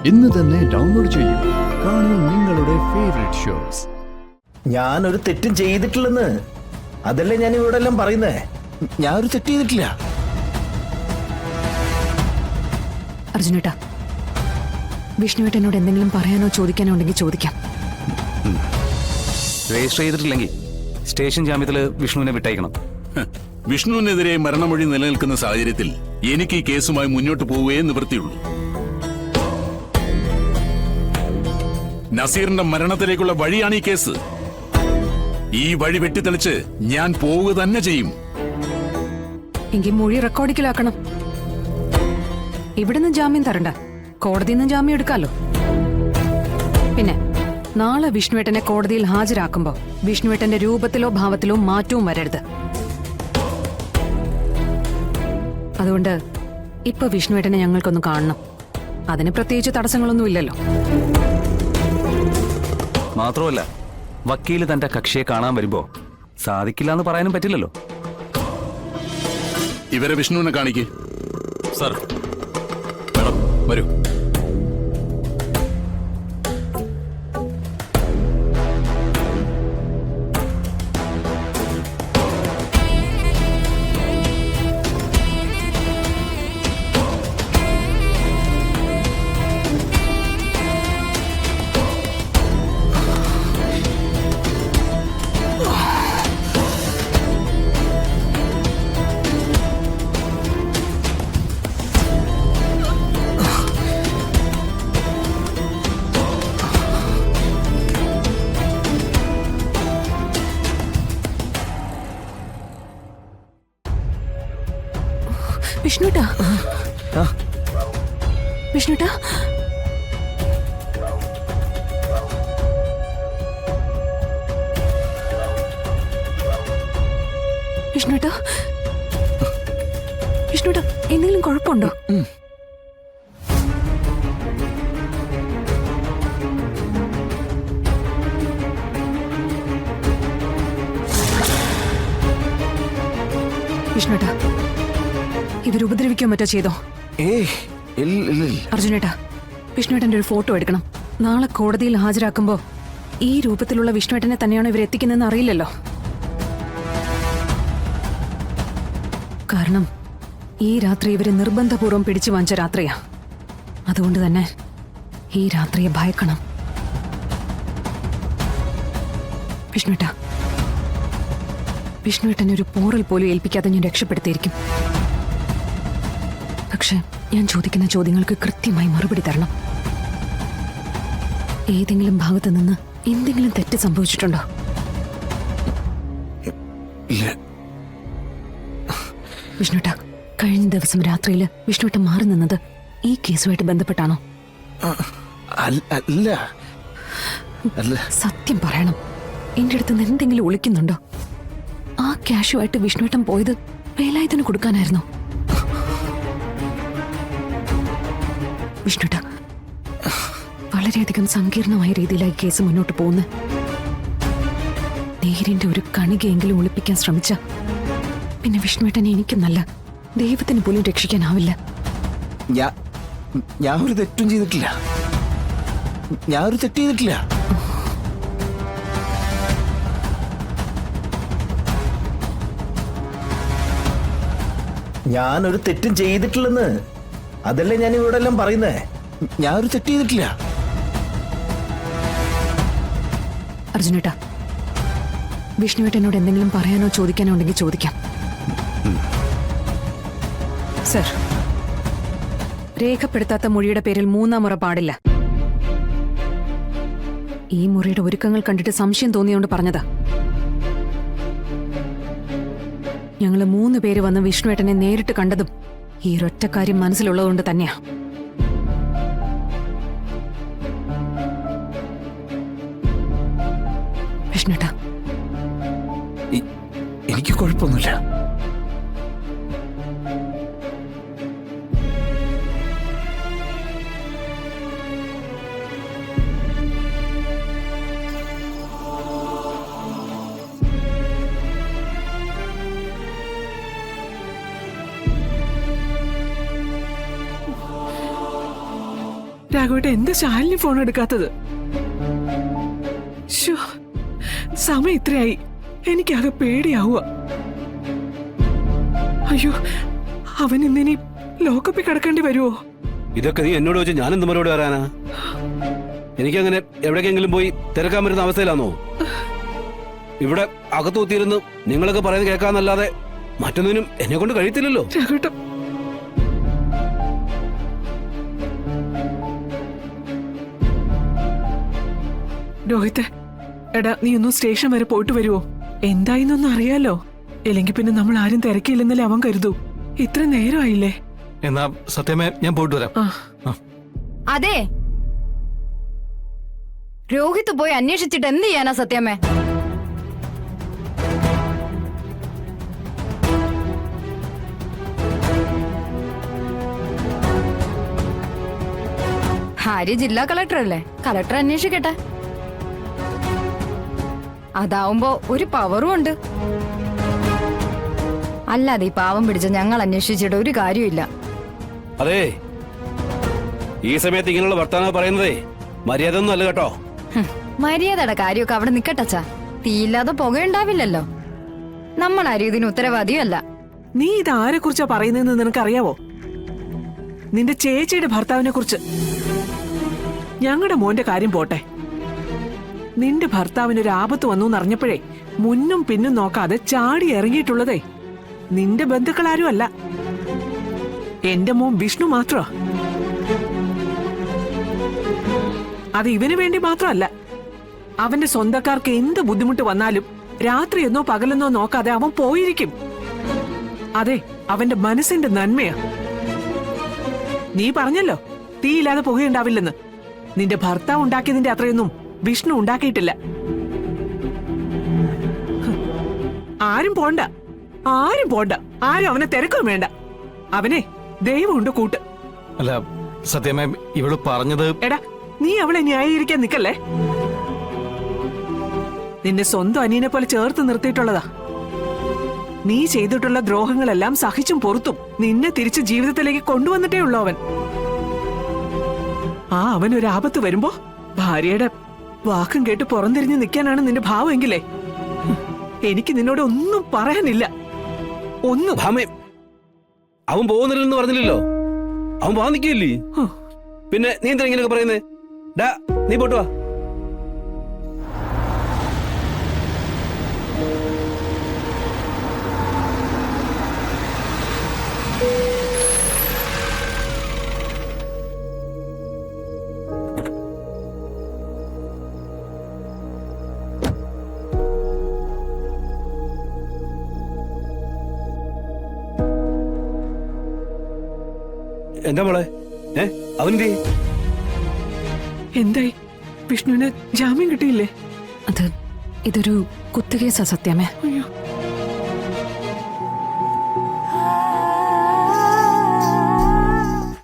ഇന്ന് തന്നെ ഡൗൺലോഡ് ചെയ്യൂ. കാണൂ നിങ്ങളുടെ ഫേവറേറ്റ് ഷോസ്. ഞാനൊരു തെറ്റും ചെയ്തിട്ടില്ലെന്ന്, അതല്ലേ ഞാൻ ഇവിടെ എല്ലാം പറയുന്നേ. ഞാനൊരു തെറ്റ് ചെയ്തിട്ടില്ല. അർജുനേട്ടാ, വിഷ്ണുവേട്ടനോട് എന്തെങ്കിലും പറയാനോ ചോദിക്കാനോ ഉണ്ടെങ്കിൽ ചോദിക്കാം. രജിസ്റ്റർ ചെയ്തിട്ടില്ലെങ്കിൽ സ്റ്റേഷൻ ജാമ്യത്തില് വിഷ്ണുവിനെ വിട്ടയക്കണം. വിഷ്ണുവിനെതിരെ മരണമൊഴി നിലനിൽക്കുന്ന സാഹചര്യത്തിൽ എനിക്ക് ഈ കേസുമായി മുന്നോട്ട് പോവുകയേ നിവൃത്തിയുള്ളൂ. നസീറിന്റെ മരണത്തിലേക്കുള്ള വഴിയാണ് ഈ കേസ്. ഈ വഴി വെട്ടിത്തെളിച്ച് ഞാൻ പോവുക തന്നെ ചെയ്യും. എങ്കിൽ മൊഴി റെക്കോർഡിക്കലാക്കണം. ഇവിടുന്ന് ജാമ്യം തരണ്ട, കോടതിയിൽ നിന്ന് ജാമ്യം എടുക്കാലോ. പിന്നെ നാളെ വിഷ്ണുവേട്ടനെ കോടതിയിൽ ഹാജരാക്കുമ്പോ വിഷ്ണുവേട്ടന്റെ രൂപത്തിലോ ഭാവത്തിലോ മാറ്റവും വരരുത്. അതുകൊണ്ട് ഇപ്പൊ വിഷ്ണുവേട്ടനെ ഞങ്ങൾക്കൊന്ന് കാണണം. അതിന് പ്രത്യേകിച്ച് തടസ്സങ്ങളൊന്നും ഇല്ലല്ലോ. മാത്രമല്ല, വക്കീല് തന്റെ കക്ഷിയെ കാണാൻ വരുമ്പോ സാധിക്കില്ല എന്ന് പറയാനും പറ്റില്ലല്ലോ. ഇവരെ വിഷ്ണുവിനെ കാണിക്ക്. സർ, മേഡം വരൂ. വിഷ്ണുട്ടാ, വിഷ്ണുട്ടാ, വിഷ്ണുട്ടാ, വിഷ്ണുട്ടാ, എന്തെങ്കിലും കുഴപ്പമുണ്ടോ? വിഷ്ണുട്ടാ, ഇവരുപദ്രവിക്കോ മറ്റോ ചെയ്തോ? അർജുനേട്ടാ, വിഷ്ണുവേട്ടന്റെ ഒരു ഫോട്ടോ എടുക്കണം. നാളെ കോടതിയിൽ ഹാജരാക്കുമ്പോ ഈ രൂപത്തിലുള്ള വിഷ്ണുവേട്ടനെ തന്നെയാണോ ഇവരെത്തിക്കുന്നതെന്ന് അറിയില്ലല്ലോ. കാരണം ഈ രാത്രി ഇവര് നിർബന്ധപൂർവ്വം പിടിച്ചു വാങ്ങിച്ച രാത്രിയാ. അതുകൊണ്ട് തന്നെ ഈ രാത്രിയെ ഭയക്കണം. വിഷ്ണുവേട്ടാ, വിഷ്ണുവേട്ടനെ ഒരു പോറൽ പോലും ഏൽപ്പിക്കാതെ ഞാൻ രക്ഷപ്പെടുത്തിയിരിക്കും. പക്ഷെ ഞാൻ ചോദിക്കുന്ന ചോദ്യങ്ങൾക്ക് കൃത്യമായി മറുപടി തരണം. ഏതെങ്കിലും ഭാഗത്ത് നിന്ന് എന്തെങ്കിലും തെറ്റ് സംഭവിച്ചിട്ടുണ്ടോ? വിഷ്ണുട്ട, കഴിഞ്ഞ ദിവസം രാത്രിയിൽ വിഷ്ണുട്ട മാറി നിന്നത് ഈ കേസുമായിട്ട് ബന്ധപ്പെട്ടാണോ? സത്യം പറയണം. എന്റെ അടുത്ത് നിന്ന് എന്തെങ്കിലും ഒളിക്കുന്നുണ്ടോ? ആ ക്യാഷുമായിട്ട് വിഷ്ണുട്ടൻ പോയത് വേലായുധന് കൊടുക്കാനായിരുന്നോ? വിഷ്ണുട്ട, വളരെയധികം സങ്കീർണമായ രീതിയിലായി കേസ് മുന്നോട്ട് പോകുന്നു. നേരിന്റെ ഒരു കണികയെങ്കിലും ഒളിപ്പിക്കാൻ ശ്രമിച്ച പിന്നെ വിഷ്ണുവേട്ടനെ എനിക്കെന്നല്ല ദൈവത്തിന് പോലും രക്ഷിക്കാനാവില്ല. ഞാൻ ഒരു തെറ്റും ചെയ്തിട്ടില്ല. ഞാനൊരു തെറ്റ് ചെയ്തിട്ടില്ല. ഞാനൊരു തെറ്റും ചെയ്തിട്ടില്ലെന്ന്, അതല്ലേ ഞാൻ ഇവിടെ എല്ലാം പറയുന്നേ. ഞാനൊരു തെറ്റ് ചെയ്തിട്ടില്ല. അർജുനേട്ടാ, വിഷ്ണുവേട്ടനോട് എന്തെങ്കിലും പറയാനോ ചോദിക്കാനോ ഉണ്ടെങ്കിൽ ചോദിക്കാം. സർ, രേഖപ്പെടുത്താത്ത മൊഴിയുടെ പേരിൽ 3-ാം മുറ പാടില്ല. ഈ മുറിയുടെ ഒരുക്കങ്ങൾ കണ്ടിട്ട് സംശയം തോന്നിയോണ്ട് പറഞ്ഞതാ. ഞങ്ങള് 3 പേര് വന്ന് വിഷ്ണുവേട്ടനെ നേരിട്ട് കണ്ടതും ഈ ഒരൊറ്റ കാര്യം മനസ്സിലുള്ളതുകൊണ്ട് തന്നെയാ. വിഷ്ണുട്ടാ, എനിക്ക് കുഴപ്പമൊന്നുമില്ല. രാഘവേട്ട എന്താ ശാലിനി ഫോൺ എടുക്കാത്തത്? ശ്ശോ, സമയം ഇത്രയായി. എനിക്കാകെ പേടിയാവുക. അയ്യോ, അവൻ ഇന്നിനി ലോക്കപ്പിൽ കിടക്കേണ്ടി വരുമോ? ഇതൊക്കെ നീ എന്നോട് വെച്ച് ഞാൻ എന്ത് മറുപടി പറയാനാ? എനിക്കങ്ങനെ എവിടേക്കെങ്കിലും പോയി തിരക്കാൻ പറ്റുന്ന അവസ്ഥയിലാണോ? ഇവിടെ അകത്തുത്തിയിരുന്ന് നിങ്ങളൊക്കെ പറയുന്നത് കേൾക്കാന്നല്ലാതെ മറ്റൊന്നിനും എന്നെ കൊണ്ട് കഴിയത്തില്ലല്ലോ. രാഘവേട്ട, രോഹിത്തെ, എടാ നീ ഒന്ന് സ്റ്റേഷൻ വരെ പോയിട്ട് വരുവോ? എന്തായിന്നൊന്നും അറിയാലോ. ഇല്ലെങ്കിൽ പിന്നെ നമ്മൾ ആരും തിരക്കില്ലെന്നല്ലേ അവൻ കരുതൂ. ഇത്ര നേരമായില്ലേ? എന്നാ സത്യമേ, ഞാൻ പോയിട്ട് വരാം. ആ, അതെ, രോഹിത് പോയി അന്വേഷിച്ചിട്ട് എന്ത് ചെയ്യാനാ സത്യമേ? ഹാരി ജില്ലാ കളക്ടർ അല്ലേ, കളക്ടർ അന്വേഷിക്കട്ടെ. അതാവുമ്പോ ഒരു പവറും ഉണ്ട്. അല്ലാതെ ഈ പാവം പിടിച്ച ഞങ്ങൾ അന്വേഷിച്ചിട്ട് ഒരു കാര്യമില്ല. അതെ, ഈ സമയത്ത് ഇങ്ങനെയുള്ള വർത്താനം പറയുന്നതേ മര്യാദ ഒന്നും അല്ല കേട്ടോ. മര്യാദയുടെ കാര്യമൊക്കെ അവിടെ നിക്കട്ടച്ചാ. തീയില്ലാതെ പുകയുണ്ടാവില്ലല്ലോ. നമ്മളാരും ഇതിന് ഉത്തരവാദിയല്ല. നീ ഇത് ആരെ കുറിച്ചാ പറയുന്നതെന്ന് നിനക്കറിയാവോ? നിന്റെ ചേച്ചിയുടെ ഭർത്താവിനെ കുറിച്ച്. ഞങ്ങളുടെ മോന്റെ കാര്യം പോട്ടെ, നിന്റെ ഭർത്താവിന് ഒരു ആപത്ത് വന്നു എന്നറിഞ്ഞപ്പോഴേ മുന്നും പിന്നും നോക്കാതെ ചാടി ഇറങ്ങിയിട്ടുള്ളതേ നിന്റെ ബന്ധുക്കളാരും അല്ല, എന്റെ മോൻ വിഷ്ണു മാത്രമാ. അത് ഇവന് വേണ്ടി മാത്രമല്ല, അവന്റെ സ്വന്തക്കാർക്ക് എന്ത് ബുദ്ധിമുട്ട് വന്നാലും രാത്രിയെന്നോ പകലെന്നോ നോക്കാതെ അവൻ പോയിരിക്കും. അതെ, അവന്റെ മനസ്സിന്റെ നന്മയാ. നീ പറഞ്ഞല്ലോ തീയില്ലാതെ പുകയുണ്ടാവില്ലെന്ന്. നിന്റെ ഭർത്താവ് ഉണ്ടാക്കിയതിന്റെ അത്രയൊന്നും വിഷ്ണു ഉണ്ടാക്കിയിട്ടില്ല. ആരും പോണ്ട, ആരും പോണ്ട, ആരും അവനെ തിരക്കും വേണ്ട. അവനെ ദൈവമുണ്ട് കൂട്ട്. അല്ല സത്യമേ, ഇവള് പറഞ്ഞത്. എടാ, നീ അവളെ ന്യായീകരിക്കാൻ നിക്കല്ലേ. നിന്നെ സ്വന്തം അനിയനെ പോലെ ചേർത്ത് നിർത്തിയിട്ടുള്ളതാ. നീ ചെയ്തിട്ടുള്ള ദ്രോഹങ്ങളെല്ലാം സഹിച്ചും പൊറുത്തും നിന്നെ തിരിച്ച് ജീവിതത്തിലേക്ക് കൊണ്ടുവന്നിട്ടേ ഉള്ളൂ അവൻ. ആ അവനൊരു ആപത്ത് വരുമ്പോ ഭാര്യയുടെ വാക്കും കേട്ട് പുറംതിരിഞ്ഞ് നിൽക്കാനാണ് നിന്റെ ഭാവമെങ്കിലേ എനിക്ക് നിന്നോട് ഒന്നും പറയാനില്ല. ഒന്നും. ഭാമേ, അവൻ പോകുന്നില്ലെന്ന് പറഞ്ഞില്ലല്ലോ. അവൻ പോകാൻ നിൽക്കില്ലേ? പിന്നെ നീ എന്താ ഇങ്ങനെയൊക്കെ പറയുന്നേ? ഡാ, നീ പോട്ട് വാ. എന്താ മോളെ? അവന്റെ എന്തായി? വിഷ്ണുവിന് ജാമ്യം കിട്ടിയില്ലേ? ഇതൊരു കുത്തുകേസാ സത്യമേ. അയ്യോ,